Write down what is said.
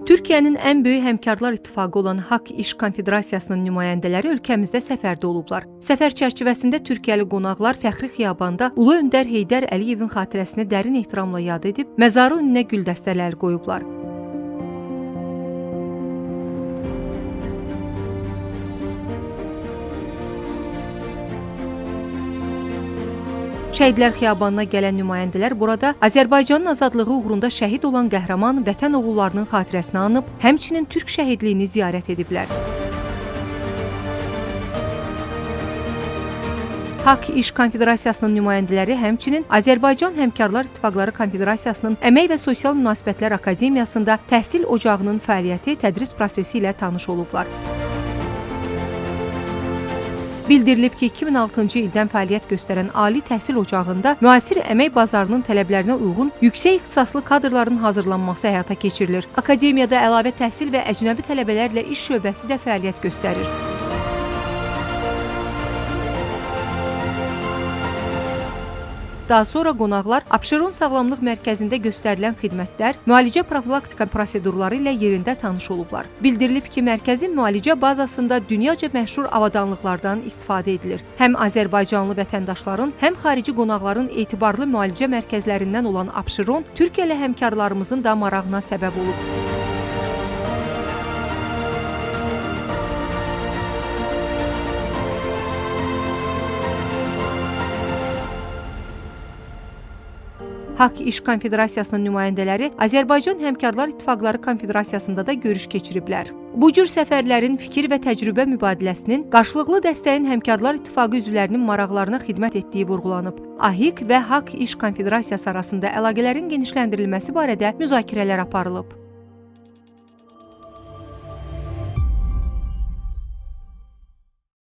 Türkiyənin ən böyük həmkarlar ittifaqı olan Haqq İş Konfederasiyasının nümayəndələri ölkəmizdə səfərdə olublar. Səfər çərçivəsində Türkiyəli qonaqlar Fəxri Xiyabanda Ulu Öndər Heydər Əliyevin xatirəsini dərin ehtiramla yad edib, məzarı önünə gül dəstələri qoyublar. Şəhidlər Xiyabanına gələn nümayəndələr burada Azərbaycanın azadlığı uğrunda şəhid olan qəhrəman vətən oğullarının xatirəsini anıb, həmçinin Türk şəhidliyini ziyarət ediblər. Haqq İş Konfederasiyasının nümayəndələri həmçinin Azərbaycan Həmkarlar İttifaqları Konfederasiyasının Əmək və Sosial Münasibətlər Akademiyasında təhsil ocağının fəaliyyəti, tədris prosesi ilə tanış olublar. Bildirilib ki, 2006-cı ildən fəaliyyət göstərən Ali Təhsil Ocağında müasir əmək bazarının tələblərinə uyğun yüksək ixtisaslı kadrların hazırlanması həyata keçirilir. Akademiyada əlavə təhsil və əcnəbi tələbələrlə iş şöbəsi də fəaliyyət göstərir. Daha sonra qonaqlar Abşeron Sağlamlıq Mərkəzində göstərilən xidmətlər, müalicə profilaktika prosedurları ilə yerində tanış olublar. Bildirilib ki, mərkəzin müalicə bazasında dünyaca məşhur avadanlıqlardan istifadə edilir. Həm Azərbaycanlı vətəndaşların, həm xarici qonaqların etibarlı müalicə mərkəzlərindən olan Abşeron, Türkiyəli həmkarlarımızın da marağına səbəb olub. Haqq İş Konfederasiyasının nümayəndələri Azərbaycan Həmkarlar İttifaqları Konfederasiyasında da görüş keçiriblər. Bu cür səfərlərin fikir və təcrübə mübadiləsinin, qarşılıqlı dəstəyin Həmkarlar İttifaqı üzvlərinin maraqlarına xidmət etdiyi vurğulanıb. AHİQ və Haqq İş Konfederasiyası arasında əlaqələrin genişləndirilməsi barədə müzakirələr aparılıb.